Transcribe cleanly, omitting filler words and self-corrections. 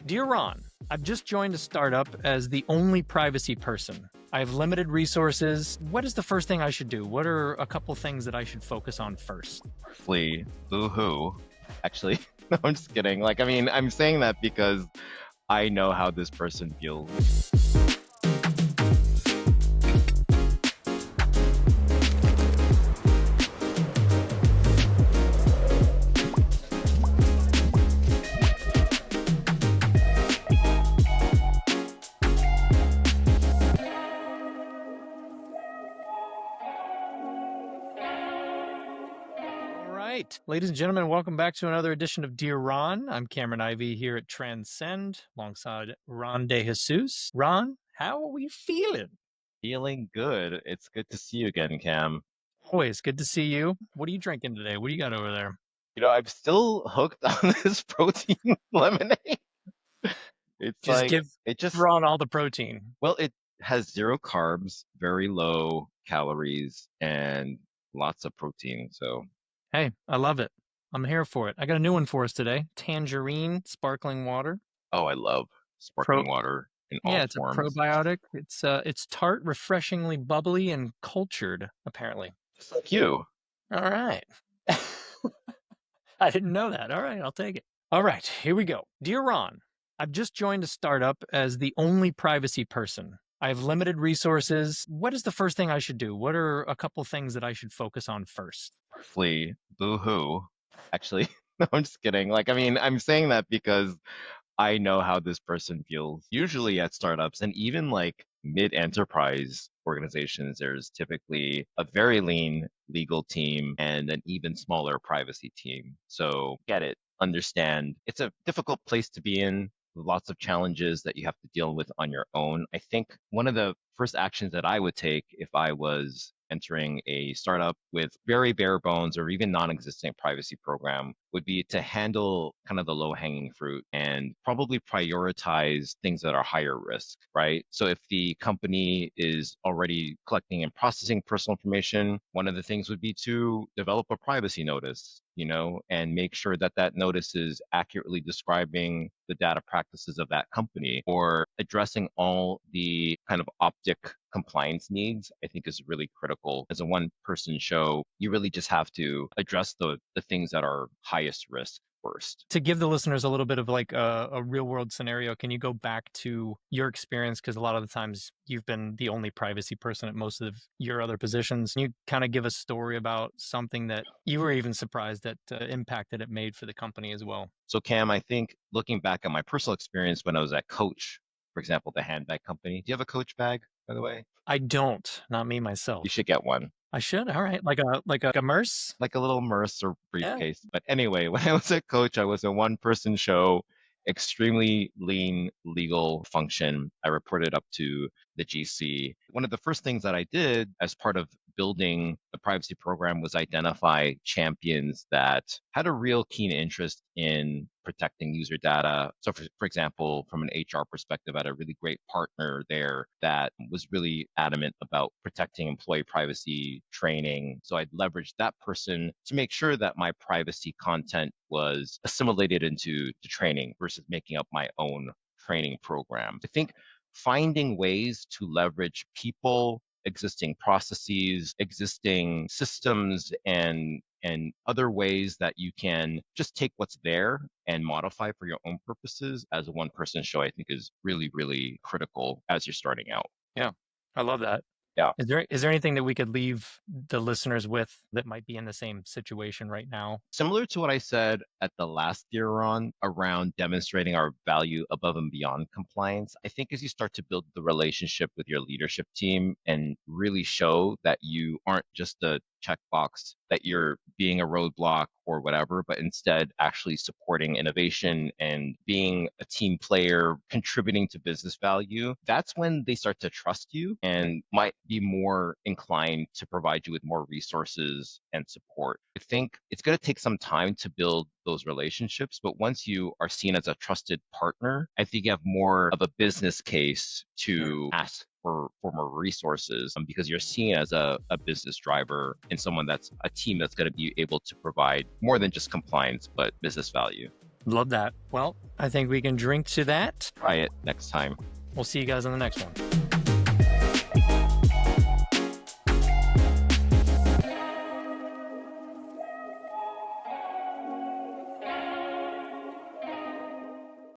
Dear Ron, I've just joined a startup as the only privacy person. I have limited resources. What is the first thing I should do? What are a couple things that I should focus on first? Flee, boo-hoo. Actually, no, I'm just kidding. I'm saying that because I know how this person feels. All right, ladies and gentlemen, welcome back to another edition of Dear Ron. I'm Cameron Ivy here at Transcend alongside Ron De Jesus. Ron, how are we feeling? Feeling good. It's good to see you again, Cam. Always good to see you. What are you drinking today? What do you got over there? I'm still hooked on this protein lemonade. It's Just like, give it just, Ron all the protein. well, it has zero carbs, very low calories, and lots of protein. So, Hey, I love it. I'm here for it. I got a new one for us today. Tangerine sparkling water. oh, I love Pro sparkling water in all Yeah, it's a forms. probiotic. It's tart, refreshingly bubbly, and cultured, apparently. Just like you. All right. I didn't know that. All right, I'll take it. All right, here we go. Dear Ron, I've just joined a startup as the only privacy person. I have limited resources. What is the first thing I should do? What are a couple things that I should focus on first? Flee, boo-hoo. Actually, no, I'm just kidding. I'm saying that because I know how this person feels. Usually at startups and even like mid-enterprise organizations, there's typically a very lean legal team and an even smaller privacy team. So get it, understand. It's a difficult place to be in. Lots of challenges that you have to deal with on your own. I think one of the first actions that I would take if I was entering a startup with very bare bones or even non-existent privacy program would be to handle kind of the low-hanging fruit and probably prioritize things that are higher risk, right? So if the company is already collecting and processing personal information, one of the things would be to develop a privacy notice, and make sure that that notice is accurately describing the data practices of that company or addressing all the kind of optic compliance needs, I think is really critical. As a one person show, you really just have to address the things that are highest risk first. To give the listeners a little bit of like a real world scenario, can you go back to your experience? Because a lot of the times you've been the only privacy person at most of your other positions. Can you kind of give a story about something that you were even surprised at impact that it made for the company as well? So Cam, I think looking back at my personal experience when I was at Coach, for example, the handbag company. Do you have a Coach bag, by the way? I don't, not me You myself. should get one. I should. All right, like a Merce. Like a little Merce or Yeah. briefcase. But anyway, when I was at Coach, I was a one-person show, extremely lean legal function. I reported up to the GC. One of the first things that I did as part of building the privacy program was identify champions that had a real keen interest in protecting user data. So for example, from an HR perspective, I had a really great partner there that was really adamant about protecting employee privacy training. So I'd leveraged that person to make sure that my privacy content was assimilated into the training versus making up my own training program. I think finding ways to leverage people, existing processes, existing systems, and other ways that you can just take what's there and modify for your own purposes as a one person show, I think is really, really critical as you're starting out. Yeah, I love that. Yeah. Is there anything that we could leave the listeners with that might be in the same situation right now? Similar to what I said at the last year on around demonstrating our value above and beyond compliance, I think as you start to build the relationship with your leadership team and really show that you aren't just a checkbox, that you're being a roadblock or whatever, but instead actually supporting innovation and being a team player, contributing to business value, that's when they start to trust you and might be more inclined to provide you with more resources and support. I think it's going to take some time to build those relationships, but once you are seen as a trusted partner, I think you have more of a business case to ask for more resources because you're seen as a business driver and someone that's a team that's going to be able to provide more than just compliance, but business value. Love that. Well, I think we can drink to that. Try it next time. We'll see you guys on the next one.